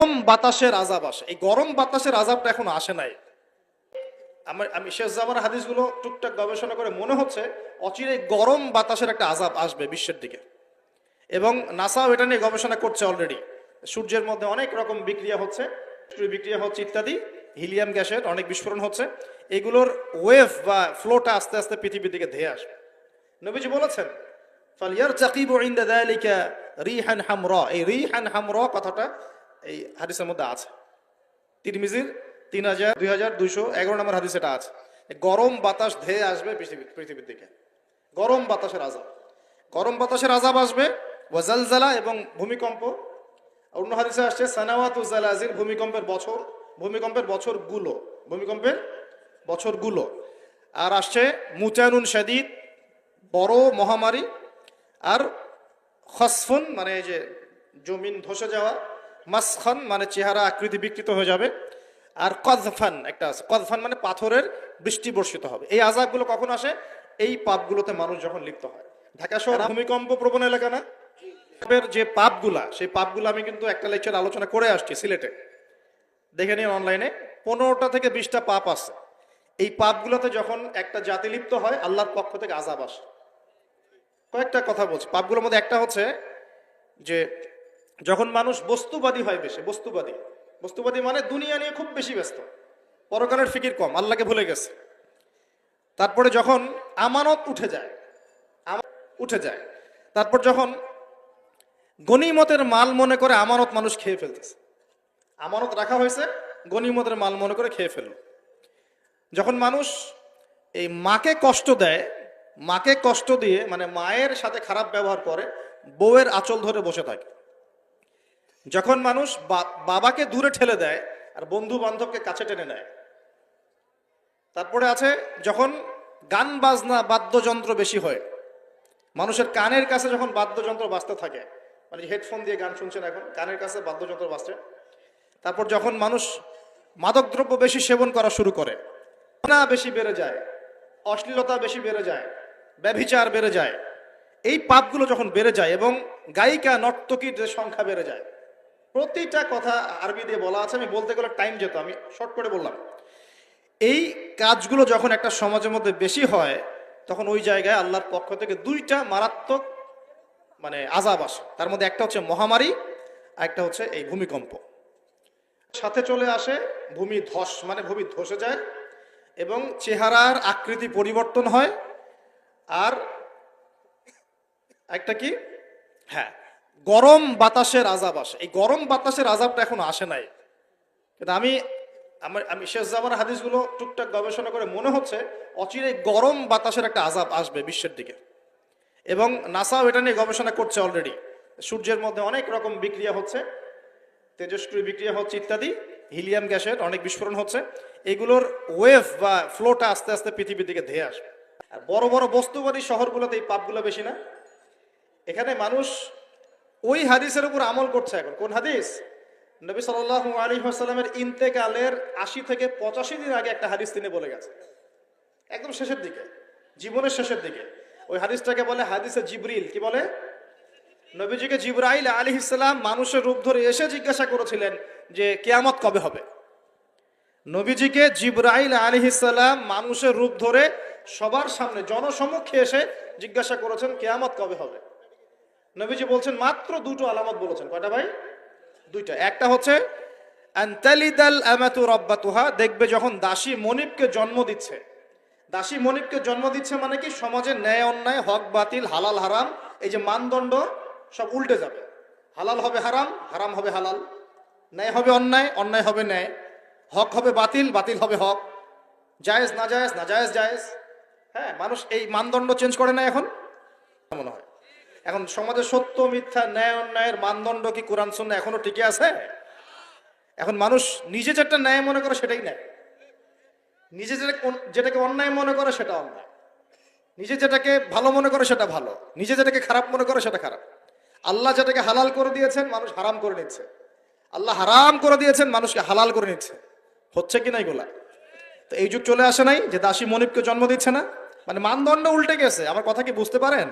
গরম বাতাসের আযাব আসে। এই গরম বাতাসের আযাবটা এখন আসে নাই। আমি শেষ জামানার হাদিসগুলো টুকটাক গবেষণা করে মনে হচ্ছে অচিরে গরম বাতাসের একটা আযাব আসবে বিশ্বের দিকে, এবং নাসাও এটা নিয়ে গবেষণা করছে অলরেডি। সূর্যের মধ্যে অনেক রকম বিক্রিয়া হচ্ছে ইত্যাদি, হিলিয়াম গ্যাসের অনেক বিস্ফোরণ হচ্ছে। এগুলোর ওয়েভ বা ফ্লোটা আস্তে আস্তে পৃথিবীর দিকে ধেয়ে আসবে। নবীজি বলেছেন ফালইয়ারতাকিবু ইনদা যালিকা রিহান হামরা। এই রিহান হামরা কথাটা এই হাদিসের মধ্যে আছে। তিরমিজির 2211 নম্বর হাদিস এটা আছে। গরম বাতাস ধেয়ে আসবে পৃথিবীর দিকে, গরম বাতাসের আযাব আসবে। ওয়াজালজালা, এবং ভূমিকম্প। অন্য হাদিসে আসছে সানাওয়াতু জালাজিল, ভূমিকম্পের বছরগুলো। আর আসছে মুতানুন শাদীদ, বড় মহামারী। আর খসফুন মানে এই যে জমিন ধসে যাওয়া, মাসখান মানে চেহারা আকৃতি বিকৃত হয়ে যাবে। আর কযফান একটা আছে, কযফান মানে পাথরের বৃষ্টি বর্ষিত হবে। এই আযাবগুলো কখন আসে? এই পাপগুলোতে মানুষ যখন লিপ্ত হয়। ঢাকা শহর ভূমিকম্প প্রবণ এলাকা না? যে পাপগুলা, সেই পাপগুলো আমি কিন্তু একটা লেকচার আলোচনা করে আসছি সিলেটে, দেখে নিন অনলাইনে। 15টা থেকে 20টা পাপ আছে। এই পাপগুলোতে যখন একটা জাতি লিপ্ত হয়, আল্লাহর পক্ষ থেকে আযাব আসে। কয়েকটা কথা বলছি। পাপগুলোর মধ্যে একটা হচ্ছে যে যখন মানুষ বস্তুবাদী হয়, বেশি বস্তুবাদী মানে দুনিয়া নিয়ে খুব বেশি ব্যস্ত, পরকালের ফিকির কম, আল্লাহকে ভুলে গেছে। তারপরে যখন আমানত উঠে যায়, তারপর যখন গনিমতের মাল মনে করে আমানত মানুষ খেয়ে ফেলতেছে, আমানত রাখা হয়েছে, গনিমতের মাল মনে করে খেয়ে ফেলল। যখন মানুষ এই মাকে কষ্ট দিয়ে মানে মায়ের সাথে খারাপ ব্যবহার করে, বউয়ের আঁচল ধরে বসে থাকে। যখন মানুষ বাবাকে দূরে ঠেলে দেয় আর বন্ধু বান্ধবকে কাছে টেনে নেয়। তারপরে আছে যখন গান বাজনা বাদ্যযন্ত্র বেশি হয়, মানুষের কানের কাছে যখন বাদ্যযন্ত্র বাজতে থাকে, মানে হেডফোন দিয়ে গান শুনছেন, এখন কানের কাছে বাদ্যযন্ত্র বাজছে। তারপর যখন মানুষ মাদকদ্রব্য বেশি সেবন করা শুরু করে, বেশি বেড়ে যায়, অশ্লীলতা বেশি বেড়ে যায়, ব্যভিচার বেড়ে যায়। এই পাপগুলো যখন বেড়ে যায় এবং গায়িকা নর্তকীর যে সংখ্যা বেড়ে যায়, প্রতিটা কথা আরবি দিয়ে বলা আছে, আমি বলতে গেলে টাইম যেত, আমি শর্ট করে বললাম। এই কাজগুলো যখন একটা সমাজের মধ্যে বেশি হয়, তখন ওই জায়গায় আল্লাহর পক্ষ থেকে 2টা মারাত্মক মানে আযাব আসে। তার মধ্যে একটা হচ্ছে মহামারী, আর একটা হচ্ছে এই ভূমিকম্প। সাথে চলে আসে ভূমি ধসে যায় এবং চেহারার আকৃতি পরিবর্তন হয়। আর একটা কি, হ্যাঁ, গরম বাতাসের আযাব আসে। এই গরম বাতাসের আযাবটা এখন আসে নাই, কিন্তু আমি শেষ জামানার হাদিসগুলো টুকটাক গবেষণা করে মনে হচ্ছে অচিরে গরম বাতাসের একটা আযাব আসবে বিশ্বের দিকে, এবং নাসাও এটা নিয়ে গবেষণা করছে অলরেডি। সূর্যের মধ্যে অনেক রকম তেজস্ক্রিয় বিক্রিয়া হচ্ছে ইত্যাদি, হিলিয়াম গ্যাসের অনেক বিস্ফোরণ হচ্ছে। এগুলোর ওয়েভ বা ফ্লোটা আস্তে আস্তে পৃথিবীর দিকে ধেয়ে আসবে। আর বড় বড় বস্তুবাদী শহরগুলোতে এই পাপগুলো বেশি না? এখানে মানুষ ওই হাদিসের উপর আমল করছে। এখন কোন হাদিস? নবী সাল্লাল্লাহু আলাইহি ওয়াসাল্লামের ইন্তেকালের 80 থেকে 85 দিন আগে একটা হাদিস তিনি বলে গেছে, একদম শেষের দিকে, জীবনের শেষের দিকে। ওই হাদিসটাকে বলে হাদিসে জিবরিল। কি বলে? নবীজিকে জিবরাইল আলাইহিস সালাম মানুষের রূপ ধরে এসে জিজ্ঞাসা করেছিলেন যে কিয়ামত কবে হবে। নবীজিকে জিবরাইল আলাইহিস সালাম মানুষের রূপ ধরে সবার সামনে জনসমক্ষে এসে জিজ্ঞাসা করেছেন কিয়ামত কবে হবে। নবীজি বলছেন মাত্র 2টো আলামত বলেছেন। কয়টা ভাই? 2টা। একটা হচ্ছে আনতালিদাল আমাতু রাব্বাতুহা, দেখবে যখন দাসী মনিবকে জন্ম দিচ্ছে মানে কি, সমাজে ন্যায় অন্যায়, হক বাতিল, হালাল হারাম, এই যে মানদণ্ড সব উল্টে যাবে। হালাল হবে হারাম, হারাম হবে হালাল, ন্যায় হবে অন্যায়, অন্যায় হবে ন্যায়, হক হবে বাতিল, বাতিল হবে হক, জায়েজ নাজায়েজ, নাজায়েজ জায়েজ। হ্যাঁ, মানুষ এই মানদণ্ড চেঞ্জ করে না এখন। মনে হয় এখন সমাজে সত্য মিথ্যা, ন্যায় অন্যায়ের মানদণ্ড কি কোরআন সুন্নাহ এখনো টিকে আছে? এখন মানুষ নিজে যেটা ন্যায় মনে করে সেটাই ন্যায়, নিজে যেটাকে অন্যায় মনে করে সেটা অন্যায়, নিজে যেটাকে ভালো মনে করে সেটা ভালো, নিজে যেটাকে খারাপ মনে করে সেটা খারাপ। আল্লাহ যেটাকে হালাল করে দিয়েছেন মানুষ হারাম করে নিচ্ছে, আল্লাহ হারাম করে দিয়েছেন মানুষকে হালাল করে নিচ্ছে। হচ্ছে কি না এগুলা? তো এই যুগ চলে আসে নাই যে দাসী মনিবকে জন্ম দিচ্ছে না? মানে মানদণ্ড উল্টে গেছে। আমার কথা কি বুঝতে পারেন?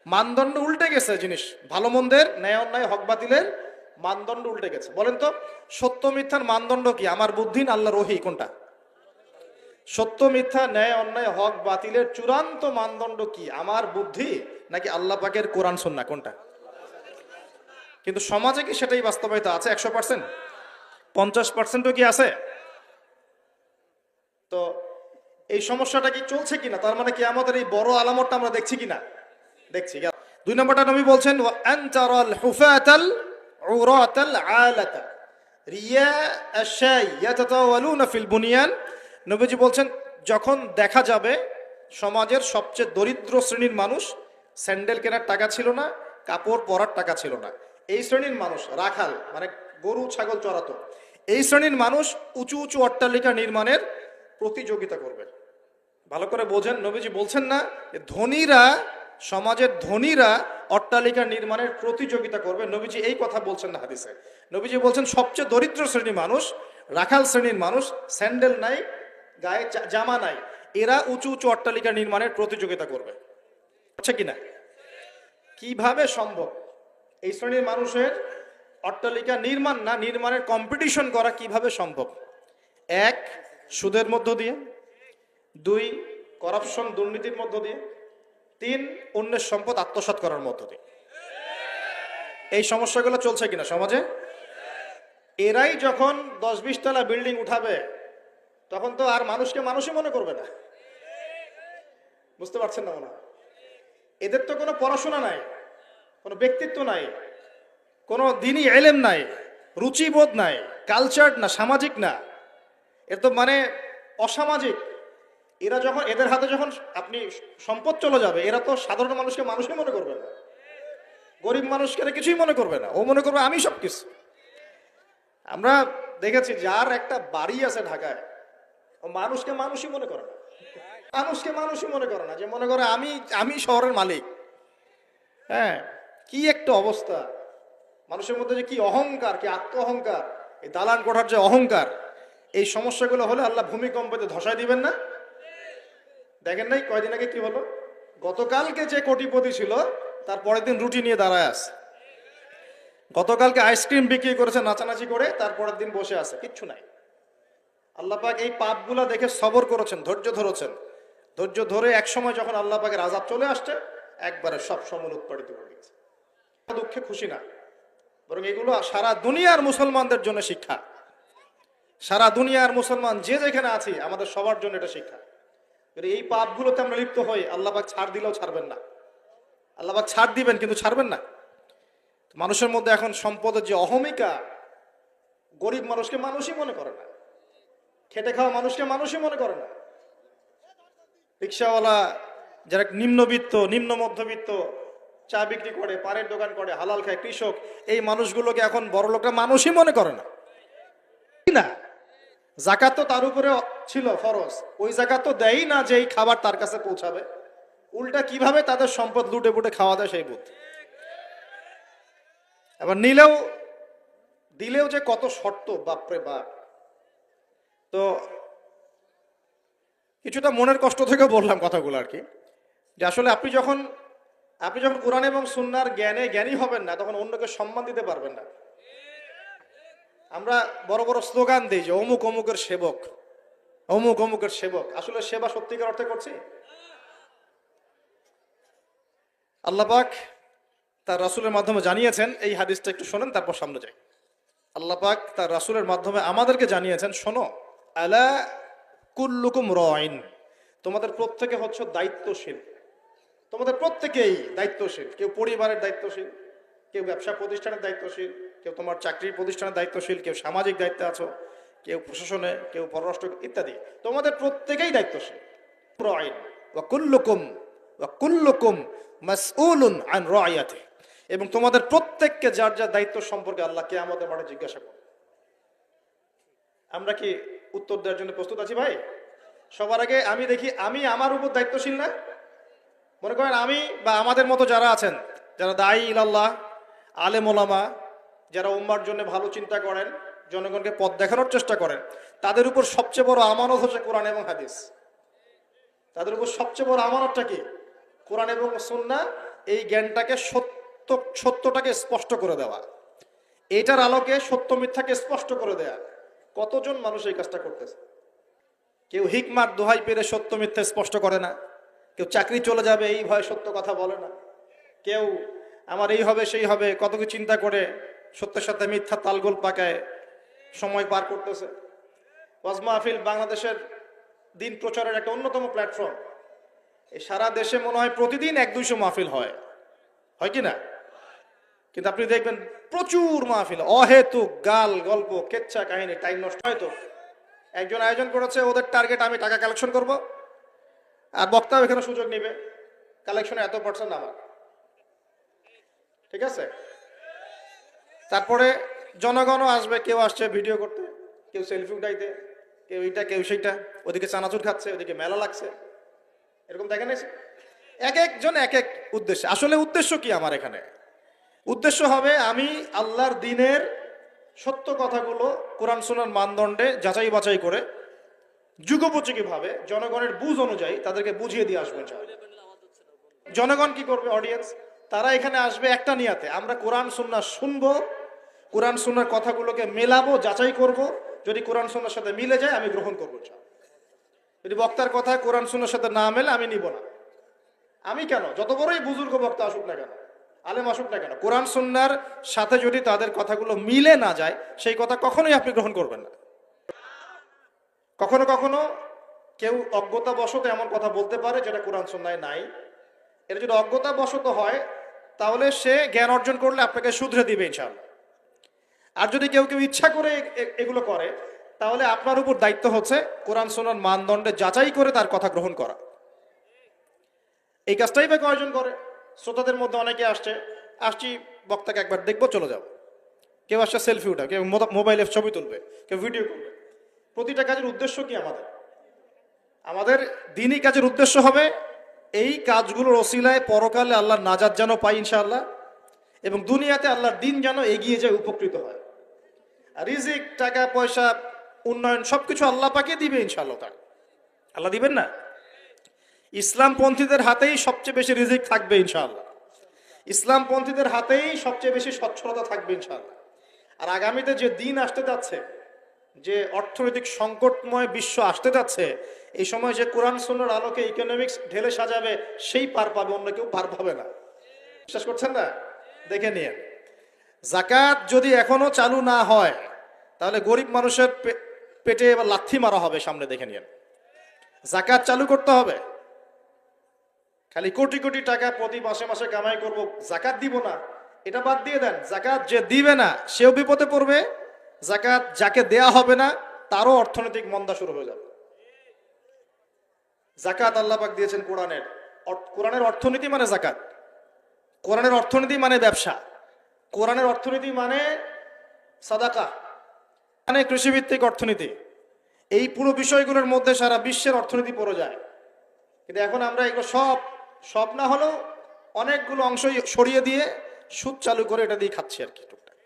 মানদণ্ড উল্টে গেছে, জিনিস ভালো মন্দের, ন্যায় অন্যায়, হক বাতিলের মানদণ্ড উল্টে গেছে। বলেন তো সত্য মিথ্যার মানদণ্ড কি? আমার বুদ্ধি না আল্লাহর ওহী? কোনটা? সত্য মিথ্যা, ন্যায় অন্যায়, হক বাতিলের চূড়ান্ত মানদণ্ড কি? আমার বুদ্ধি নাকি আল্লাহ পাকের কোরআন সুন্নাহ? কোনটা? কিন্তু সমাজে কি সেটাই বাস্তবায়িত আছে 100%? 50%ও কি আছে? তো এই সমস্যাটা কি চলছে কিনা, তার মানে কি আমাদের এই বড় আলামতটা আমরা দেখছি কিনা? দেখছি। 2 নম্বরটা নবী বলছেন ওয়া আনতারাল হুফাতাল উরাতাল আলাতা রিয়া আশাই ইয়াতাতাওয়ালুনা ফিল বুনিয়ান। নবীজি বলছেন যখন দেখা যাবে সমাজের সবচেয়ে দরিদ্র শ্রেণীর মানুষ, স্যান্ডেল কেনার টাকা ছিল না, কাপড় পরার টাকা ছিল না, এই শ্রেণীর মানুষ রাখাল মানে গরু ছাগল চড়াতো, এই শ্রেণীর মানুষ উঁচু উঁচু অট্টালিকা নির্মাণের প্রতিযোগিতা করবে। ভালো করে বোঝেন, নবীজি বলছেন না ধনীরা, সমাজের ধনীরা অট্টালিকা নির্মাণের প্রতিযোগিতা করবে, নবীজি এই কথা বলছেন না হাদিসে। নবীজি বলছেন সবচেয়ে দরিদ্র শ্রেণীর মানুষ, রাখাল শ্রেণীর মানুষ, স্যান্ডেল নাই, গায়ে জামা নাই, এরা উঁচু উঁচু অট্টালিকা নির্মাণের প্রতিযোগিতা করবে। হচ্ছে কিনা? কিভাবে সম্ভব এই শ্রেণীর মানুষের অট্টালিকা নির্মাণ না, নির্মাণের কম্পিটিশন করা কিভাবে সম্ভব? 1, সুদের মধ্য দিয়ে, 2, করাপশন দুর্নীতির মধ্য দিয়ে, 3, অন্যের সম্পদ আত্মসাৎ করার মধ্য দিয়ে। এই সমস্যাগুলো চলছে কিনা সমাজে? এরাই যখন 10-20 তলা বিল্ডিং উঠাবে তখন তো আর মানুষকে মানুষই মনে করবে না। বুঝতে পারছেন না মনে হয়? এদের তো কোনো পড়াশোনা নাই, কোনো ব্যক্তিত্ব নাই, কোনো দিনই এলেম নাই, রুচিবোধ নাই, কালচার না, সামাজিক না, এর তো মানে অসামাজিক। এরা যখন, এদের হাতে যখন আপনি সম্পদ চলে যাবে, এরা তো সাধারণ মানুষকে মানুষই মনে করবে না, গরিব মানুষকে কিছুই মনে করবে না, ও মনে করবে আমি সব কিছু। আমরা দেখেছি যার একটা বাড়ি আছে ঢাকায়, ও মানুষকে মানুষই মনে করে না, মানুষকে মানুষই মনে করে না, যে মনে করে আমি আমি শহরের মালিক। হ্যাঁ, কি একটা অবস্থা মানুষের মধ্যে, যে কি অহংকার, কি আত্ম অহংকার, এই দালান কোঠার যে অহংকার, এই সমস্যাগুলো হলে আল্লাহ ভূমিকম্পতে ধসায় দিবেন না? দেখেন নাই কয়দিন আগে কি হলো? গতকালকে যে কোটিপতি ছিল তার পরের দিন রুটি নিয়ে দাঁড়ায় আছে, গতকালকে আইসক্রিম বিক্রি করেছে নাচানাচি করে, তারপরের দিন বসে আছে, কিচ্ছু নাই। আল্লাহ পাক এই পাপগুলা দেখে সবর করেছেন, ধৈর্য ধরেছেন, ধৈর্য ধরে এক সময় যখন আল্লাহ পাকের আযাব চলে আসছে, একবারে সব সমল উৎপাদিত হয়ে গেছে। দুঃখে খুশি না, বরং এগুলো সারা দুনিয়ার মুসলমানদের জন্য শিক্ষা। সারা দুনিয়ার মুসলমান যে যেখানে আছি আমাদের সবার জন্য এটা শিক্ষা। এই পাপগুলোতে আমরা লিপ্ত হই, আল্লাহ পাক ছাড় দিলেও ছাড়বেন না। আল্লাহ পাক ছাড় দিবেন কিন্তু ছাড়বেন না। মানুষের মধ্যে এখন সম্পদের যে অহমিকা, গরিব মানুষকে মানুষই মনে করে না, খেটে খাওয়া মানুষকে মানুষই মনে করে না, রিক্সাওয়ালা যারা নিম্নবিত্ত, নিম্ন মধ্যবিত্ত, চা বিক্রি করে, পানের দোকান করে, হালাল খায়, কৃষক, এই মানুষগুলোকে এখন বড় লোকরা মানুষই মনে করে না। না, যাকাত তো তার উপরে ছিল ফরজ, ওই যাকাত তো দেয়ই না যে এই খাবার তার কাছে পৌঁছাবে, উল্টা কিভাবে তাদের সম্পদ লুটে পুটে খাওয়া দেয় সেই বুদ্ধি। আবার নিলেও দিলেও যে কত শর্ত, বাপরে বাপ। তো কিছুটা মনের কষ্ট থেকে বললাম কথাগুলো আর কি, যে আসলে আপনি যখন কোরআন এবং সুন্নাহর জ্ঞানী হবেন না, তখন অন্যকে সম্মান দিতে পারবেন না। আমরা বড় বড় স্লোগান দিই যে অমুক অমুকের সেবক, অমুক অমুকের সেবক, আসলে সেবা সত্যিকার অর্থে করছি? আল্লাহ পাক তার রাসূলের মাধ্যমে জানিয়েছেন, এই হাদিসটা একটু শোনেন তারপর সামনে যাই। আল্লাহ পাক তার রাসূলের মাধ্যমে আমাদেরকে জানিয়েছেন, শোনো, আলা কুল্লুকুম রাইন, তোমাদের প্রত্যেকে হচ্ছে দায়িত্বশীল, তোমাদের প্রত্যেকেই দায়িত্বশীল। কেউ পরিবারের দায়িত্বশীল, কেউ ব্যবসা প্রতিষ্ঠানের দায়িত্বশীল, কেউ তোমার চাকরির প্রতিষ্ঠানের দায়িত্বশীল, কেউ সামাজিক দায়িত্বে আছো, কেউ প্রশাসনে, কেউ পররাষ্ট্র ইত্যাদি, তোমাদের প্রত্যেকেই দায়িত্বশীল। রাইন ওয়া কুল্লুকুম মাসউলুন আন রাইয়াতি, এবং তোমাদের প্রত্যেককে যার যার দায়িত্ব সম্পর্কে আল্লাহ কিয়ামতের মাঠে জিজ্ঞাসা করবে। আমরা কি উত্তর দেওয়ার জন্য প্রস্তুত আছি ভাই? সবার আগে আমি দেখি, আমি আমার উপর দায়িত্বশীল না? মনে করেন আমি বা আমাদের মতো যারা আছেন, যারা দায়ী ইলাল্লাহ, আলেম ওলামা, যারা উম্মার জন্য ভালো চিন্তা করেন, জনগণকে পথ দেখানোর চেষ্টা করেন, তাদের উপর সবচেয়ে বড় আমানত হচ্ছে কোরআন এবং হাদিস। তাদের উপর সবচেয়ে বড় আমানতটা কি? কোরআন এবং সুন্নাহ, এই জ্ঞানটাকে সত্যটাকে স্পষ্ট করে দেওয়া। এটার আলোকে সত্য মিথ্যাকে স্পষ্ট করে দেয়া। কতজন মানুষ এই কাজটা করতেছে? কেউ হিকমার দোহাই পেরে সত্য মিথ্যা স্পষ্ট করে না, কেউ চাকরি চলে যাবে এই ভয়ে সত্য কথা বলে না, কেউ আমার এই হবে সেই হবে কত কিছু চিন্তা করে সত্যের সাথে মিথ্যা তালগোল পাকায় সময় পার করতেছে। ওয়াজ মাহফিল বাংলাদেশের দিন প্রচারের একটা অন্যতম প্ল্যাটফর্ম। এই সারা দেশে মনে হয় প্রতিদিন 100-200 মাহফিল হয় কি না? কিন্তু আপনি দেখবেন প্রচুর মাহফিল, অহেতুক গাল গল্প কেচ্ছা কাহিনী, টাইম নষ্ট। হয়তো একজন আয়োজন করেছে, ওদের টার্গেট আমি টাকা কালেকশন করব, আর বক্তাও এখানে সুযোগ নেবে, কালেকশনে এত পার্সেন্ট আমার, ঠিক আছে? তারপরে জনগণও আসবে, কেউ আসছে ভিডিও করতে, কেউ সেলফি উঠাইতে, কেউ এইটা কেউ সেইটা, ওদিকে চানাচুর খাচ্ছে, ওদিকে মেলা লাগছে, এরকম দেখেন। এক একজন এক এক উদ্দেশ্য। আসলে উদ্দেশ্য কি আমার এখানে? উদ্দেশ্য হবে আমি আল্লাহর দ্বীনের সত্য কথাগুলো কোরআন সুন্নাহর মানদণ্ডে যাচাই বাছাই করে যুগোপযোগী ভাবে জনগণের বুঝ অনুযায়ী তাদেরকে বুঝিয়ে দিয়ে আসবো। জনগণ কি করবে? অডিয়েন্স, তারা এখানে আসবে একটা নিয়াতে, আমরা কোরআন সুন্নাহ শুনবো, কোরআন সুন্নাহর কথাগুলোকে মেলাবো, যাচাই করব, যদি কোরআন সুন্নাহর সাথে মিলে যায় আমি গ্রহণ করবো। যদি বক্তার কথা কোরআন সুন্নাহর সাথে না মেলে আমি নিব না। আমি কেন, যত বড়ই বুজুর্গ বক্তা আসুক না কেন, আলেম আসুক না কেন, কোরআন সুন্নাহর সাথে যদি তাদের কথাগুলো মিলে না যায় সেই কথা কখনোই আপনি গ্রহণ করবেন না। কখনো কখনো কেউ অজ্ঞতাবশত এমন কথা বলতে পারে যেটা কোরআন সুন্নাহয় নাই। এটা যদি অজ্ঞতাবশত হয় তাহলে সে জ্ঞান অর্জন করলে আপনাকে শুধরে দিবে ইনশাআল্লাহ। আর যদি কেউ কেউ ইচ্ছা করে এগুলো করে তাহলে আপনার উপর দায়িত্ব হচ্ছে কোরআন সুন্নাহর মানদণ্ডে যাচাই করে তার কথা গ্রহণ করা। এই কাজটাই বা কয়জন করে? শ্রোতাদের মধ্যে অনেকে আসছি বক্তাকে একবার দেখবো চলে যাব, কেউ আসছে সেলফি উঠা, কেউ মোবাইলে ছবি তুলবে, কেউ ভিডিও করবে। প্রতিটা কাজের উদ্দেশ্য কি? আমাদের দ্বীনি কাজের উদ্দেশ্য হবে এই কাজগুলোর ওসিলায় পরকালে আল্লাহর নাজাত যেন পাই ইনশাআল্লাহ, এবং দুনিয়াতে আল্লাহর দ্বীন যেন এগিয়ে যায়, উপকৃত হয়। আর রিজিক, টাকা পয়সা, উন্নয়ন সবকিছু আল্লাহ পাকে দিবে ইনশাআল্লাহ। তার আল্লাহ দিবেন না? ইসলামপন্থীদের হাতেই সবচেয়ে বেশি রিজিক থাকবে ইনশাআল্লাহ, ইসলামপন্থীদের হাতেই সবচেয়ে বেশি সচ্ছলতা থাকবে ইনশাআল্লাহ। আর আগামীতে যে দিন আসতে যাচ্ছে, যে অর্থনৈতিক সংকটময় বিশ্ব আসতে যাচ্ছে, এই সময় যে কোরআন সুন্নাহর আলোকে ইকোনমিক্স ঢেলে সাজাবে সেই পার পাবে, অন্য কেউ পার পাবে না। বিশ্বাস করছেন না? দেখে নিয়ে, যাকাত যদি এখনো চালু না হয় তাহলে গরিব মানুষের পেটে এবার লাথি মারা হবে সামনে, দেখে নিয়ে। যাকাত চালু করতে হবে। খালি কোটি কোটি টাকা প্রতি মাসে মাসে কামাই করব, যাকাত দিব না, এটা বাদ দিয়ে দেন। যাকাত যে দিবে না সেও বিপদে পড়বে, যাকাত যাকে দেয়া হবে না তারও অর্থনৈতিক মন্দা শুরু হয়ে যাবে। যাকাত আল্লাহ পাক দিয়েছেন কোরআনের অর্থনীতি মানে যাকাত, কোরআনের অর্থনীতি মানে ব্যবসা, কোরআনের অর্থনীতি মানে সাদাকা, মানে কৃষিভিত্তিক অর্থনীতি। এই পুরো বিষয়গুলোর মধ্যে সারা বিশ্বের অর্থনীতি পড়ে যায়। কিন্তু এখন আমরা এগুলো সব না হলেও অনেকগুলো অংশ সরিয়ে দিয়ে সুদ চালু করে এটা দিয়ে খাচ্ছি আর কি টুকটাক।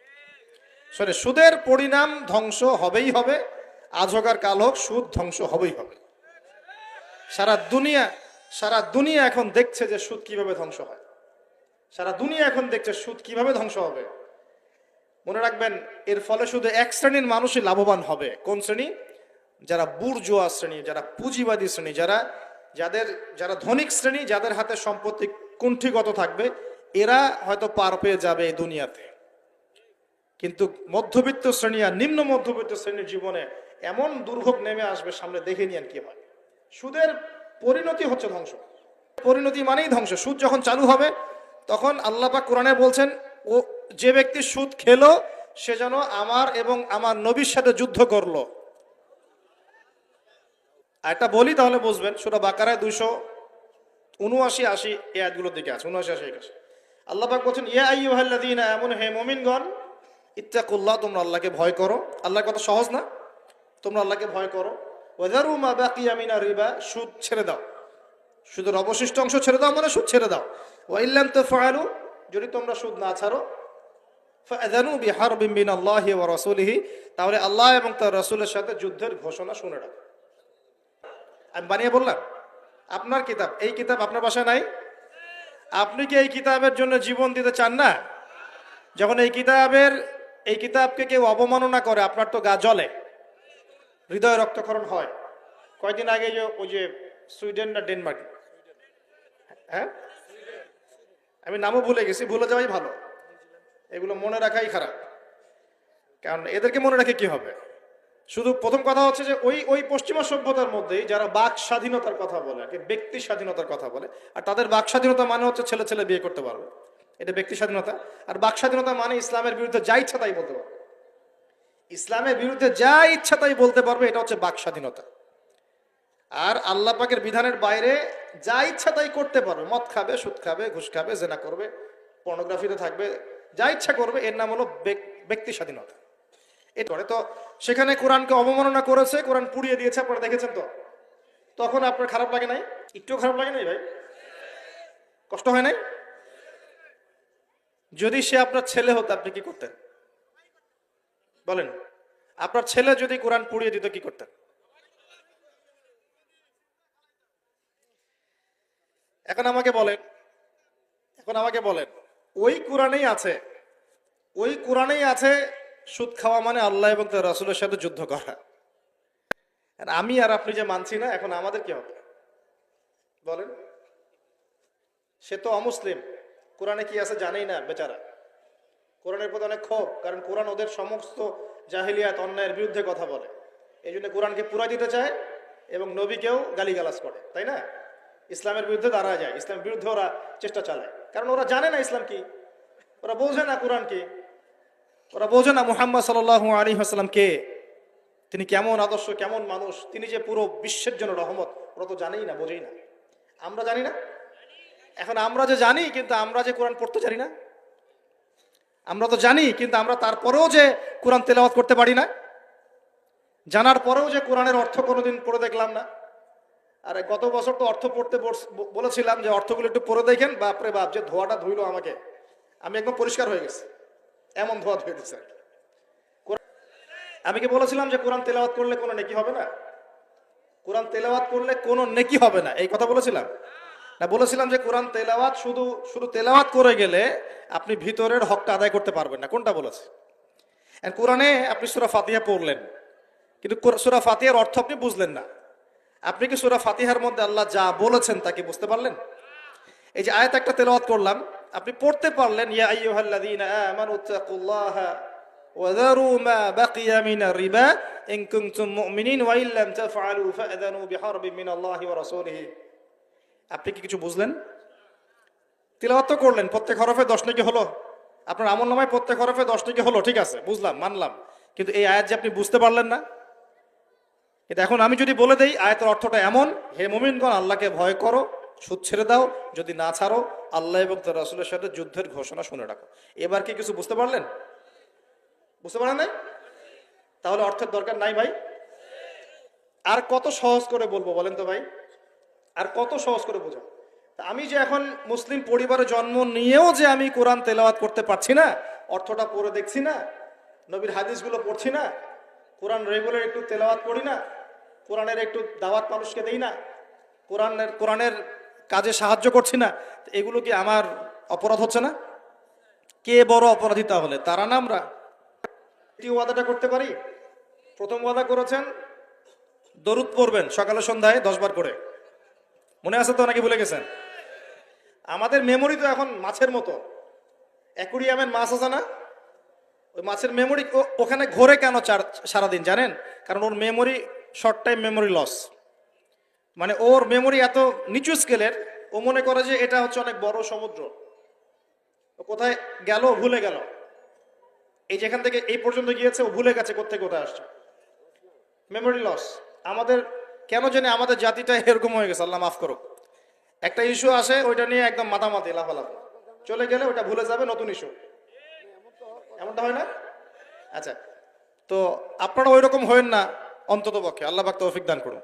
সুদের পরিণাম ধ্বংস হবেই হবে, আজ হোক আর কাল হোক সুদ ধ্বংস হবেই হবে। সারা দুনিয়া এখন দেখছে যে সুদ কিভাবে ধ্বংস হয়, সারা দুনিয়া এখন দেখছে সুদ কিভাবে ধ্বংস হবে। মনে রাখবেন, এর ফলে শুধু এক শ্রেণীর মানুষই লাভবান হবে। কোন শ্রেণী? যারা বুর্জোয়া শ্রেণী, যারা পুঁজিবাদী শ্রেণী, যারা ধনিক শ্রেণী, যাদের হাতে সম্পত্তি কুণ্ঠিগত থাকবে, এরা হয়তো পার পেয়ে যাবে এই দুনিয়াতে। কিন্তু মধ্যবিত্ত শ্রেণী আর নিম্ন মধ্যবিত্ত শ্রেণীর জীবনে এমন দুর্ভোগ নেমে আসবে সামনে, দেখে নিয়েন কি হয়। সুদের পরিণতি হচ্ছে ধ্বংস, পরিণতি মানেই ধ্বংস। সুদ যখন চালু হবে তখন আল্লাহ পাক কোরআনে বলছেন, ও যে ব্যক্তি সুদ খেলো সে যেন আমার এবং আমার নবীর সাথে যুদ্ধ করলো। একটা বলি তাহলে বুঝবেন, সূরা বাকারায় 279-80 এই আয়াতগুলোর দিকে আছে, 79-81। আল্লাহ পাক বলছেন, ইয়া আইয়ুহাল্লাযীনা আমানু, হে মুমিনগণ, ইত্তাকুল্লাহ, তোমরা আল্লাহকে ভয় করো। আল্লাহর কথা সহজ না? তোমরা আল্লাহকে ভয় করো। ওয়াযারু মা বাকিয়া মিনার রিবা, সুদ ছেড়ে দাও, সুদের অবশিষ্ট অংশ ছেড়ে দাও, মানে সুদ ছেড়ে দাও। ওয়া ইল্লাম তাফআলু, যদি তোমরা সুদ না ছাড়ো, ফাআযানু বিহারবিন মিনাল্লাহি ওয়া রাসূলিহি, তাহলে আল্লাহ এবং তার রাসূলের সাথে যুদ্ধের ঘোষণা শুনে রাখো। আমি বানিয়ে বললাম? আপনার কিতাব, এই কিতাব আপনার বাসায় নাই? আপনি কি এই কিতাবের জন্য জীবন দিতে চান না? যখন এই কিতাবের এই কিতাবকে কেউ অবমাননা করে আপনার তো গা জ্বলে, হৃদয় রক্তক্ষরণ হয়। কয়দিন আগে যে ওই যে সুইডেন না ডেনমার্ক, হ্যাঁ আমি নামও ভুলে গেছি, ভুলে যাওয়াই ভালো, এগুলো মনে রাখাই খারাপ, কারণ এদেরকে মনে রাখে কি হবে। শুধু প্রথম কথা হচ্ছে যে ওই ওই পশ্চিমা সভ্যতার মধ্যেই যারা বাক স্বাধীনতার কথা বলে, ব্যক্তি স্বাধীনতার কথা বলে, আর তাদের বাক স্বাধীনতা মানে হচ্ছে ছেলে ছেলে বিয়ে করতে পারবে, এটা ব্যক্তি স্বাধীনতা। আর বাক স্বাধীনতা মানে ইসলামের বিরুদ্ধে যা ইচ্ছা তাই বলতে পারবে, ইসলামের বিরুদ্ধে যা ইচ্ছা তাই বলতে পারবে, এটা হচ্ছে বাক স্বাধীনতা। আর আল্লাহ পাকের বিধানের বাইরে যা ইচ্ছা তাই করতে পারবে, মদ খাবে, সুদ খাবে, ঘুষ খাবে, জেনা করবে, পর্নোগ্রাফিতে থাকবে, যা ইচ্ছা করবে, এর নাম হলো ব্যক্তি স্বাধীনতা। এরপরে তো সেখানে কোরআনকে অবমাননা করেছে, কোরআন পুড়িয়ে দিয়েছে, আপনারা দেখেছেন তো, তখন আপনার খারাপ লাগে নাই? একটু খারাপ লাগে নাই ভাই? কষ্ট হয় নাই? যদি সে আপনার ছেলে হতো আপনি কি করতেন বলেন? আপনার ছেলে যদি কোরআন পুড়িয়ে দিত কি করতেন? এখন আমাকে বলেন ওই কোরআনেই আছে, ওই কোরআনেই আছে সুদ খাওয়া মানে আল্লাহ এবং তার রাসূলের সাথে যুদ্ধ করা। আর আমি আর আপনি যে মানছি না, এখন আমাদের কি হবে বলেন? সে তো অমুসলিম, কোরআনে কি আছে জানেই না বেচারা, কোরআনের প্রতি অনেক ক্ষোভ, কারণ কোরআন ওদের সমস্ত জাহিলিয়াত অন্যায়ের বিরুদ্ধে কথা বলে, এই জন্য কোরআনকে পুরাই দিতে চায় এবং নবীকেও গালিগালাজ করে, তাই না? ইসলামের বিরুদ্ধে দাঁড়া যায়, ইসলামের বিরুদ্ধে ওরা চেষ্টা চালায়, কারণ ওরা জানে না ইসলাম কি, ওরা বোঝে না কোরআন কি, ওরা বোঝে না মুহাম্মদ সাল্লাল্লাহু আলাইহি ওয়াসাল্লাম কে, তিনি কেমন আদর্শ, কেমন মানুষ, তিনি যে পুরো বিশ্বের জন্য রহমত, ওরা তো জানেই না, বোঝেই না। আমরা জানি না? এখন আমরা যে জানি, কিন্তু আমরা যে কোরআন পড়তে জানি না। আমরা তো জানি, কিন্তু আমরা তারপরেও যে কোরআন তেলাওয়াত করতে পারি না, জানার পরেও যে কোরআনের অর্থ কোনোদিন পড়ে দেখলাম না। আর গত বছর তো অর্থ পড়তে বলেছিলাম যে অর্থগুলো একটু পড়ে দেখেন, বাপরে বাপ, যে ধোয়াটা ধুইলো আমাকে, আমি একদম পরিষ্কার হয়ে গেছি, এমন ধোয়া ধুয়ে দিচ্ছে। আমি কি বলেছিলাম যে কোরআন তেলাওয়াত করলে কোনো নেকি হবে না? কোরআন তেলাওয়াত করলে কোনো নেকি হবে না, এই কথা বলেছিলাম না? বলেছিলাম যে কোরআন তেলাওয়াত শুধু তেলাওয়াত করে গেলে আপনি ভিতরের হকটা আদায় করতে পারবেন না। কোনটা বলেছে? কোরআনে আপনি সূরা ফাতিহা পড়লেন, কিন্তু সূরা ফাতিহার অর্থ আপনি বুঝলেন না। আপনি কি সূরা ফাতিহার মধ্যে আল্লাহ যা বলেছেন তা কি বুঝতে পারলেন? এই যে আয়াত একটা তেলাওয়াত করলাম, আপনি পড়তে পারলেন, ইয়া আইয়ুহাল্লাযীনা আমানু তাকুল্লাহা ওয়া যারু মা বাকিয়া মিনার রিবা ইন কুনতুম মুমিনিন ওয়া ইন লাম তাফআলু ফাআযানু বিহারবিন মিনাল্লাহি ওয়া রাসূলিহি। আপনি কি কিছু বুঝলেন? তিলাওয়াত তো করলেন, প্রত্যেক হরফে 10 নেকি হলো, আপনার আমলনামায় প্রত্যেক হরফে 10 নেকি হলো, ঠিক আছে, বুঝলাম, মানলাম, কিন্তু এই আয়াত যে আপনি বুঝতে পারলেন না। কিন্তু এখন আমি যদি বলে দেই আয়াতের অর্থটা এমন, হে মুমিনগণ আল্লাহকে ভয় করো, সুদ ছেড়ে দাও, যদি না ছাড়ো আল্লাহ এবং তার রাসূলের সাথে যুদ্ধের ঘোষণা শুনে রাখো, এবার কি কিছু বুঝতে পারলেন? বুঝতে পারেন নাই? তাহলে অর্থের দরকার নাই ভাই। আর কত সহজ করে বলবো বলেন তো ভাই, আর কত সহজ করে বোঝা? আমি যে এখন মুসলিম পরিবারে জন্ম নিয়েও যে আমি কোরআন তেলাওয়াত করতে পারছি না, অর্থটা পড়ে দেখছি না, নবীর হাদিসগুলো পড়ছি না, কোরআন রেগুলার একটু তেলাওয়াত করি না, কোরআনের একটু দাওয়াত মানুষকে দেই না, কোরআনের কাজে সাহায্য করছি না, এগুলো কি আমার অপরাধ হচ্ছে না? কে বড় অপরাধী তাহলে, তারা না আমরা? দ্বিতীয় ওয়াদাটা করতে পারি। প্রথম ওয়াদা করেছেন দরুদ পড়বেন সকালে সন্ধ্যায় 10 বার করে, মনে আছে তো নাকি ভুলে গেছেন? আমাদের মেমোরি তো এখন মাছের মতো, অ্যাকুরিয়ামের মাছ আছে না, ওই মাছের মেমোরি ওখানে ঘোরে কেন সারাদিন জানেন? কারণ ওর memory short time memory loss, মানে ওর মেমোরি এত নিচু স্কেলের, ও মনে করে যে এটা হচ্ছে অনেক বড় সমুদ্র, ও কোথায় গেল ভুলে গেল, এই যেখান থেকে এই পর্যন্ত গিয়েছে ও ভুলে গেছে কোথেকে কোথায় আসছে, মেমোরি লস। আমাদের কেন জানি আমাদের জাতিটা এরকম হয়ে গেছে, আল্লাহ মাফ করুক। একটা ইস্যু আসে, ওইটা নিয়ে একদম মাতামাতি লাফালাফি, চলে গেলে ওইটা ভুলে যাবে, নতুন ইস্যু, এমনটা হয় না? আচ্ছা, তো আপনারা ওই রকম হয়েন না অন্তত পক্ষে, আল্লাহ পাক তৌফিক দান করুন।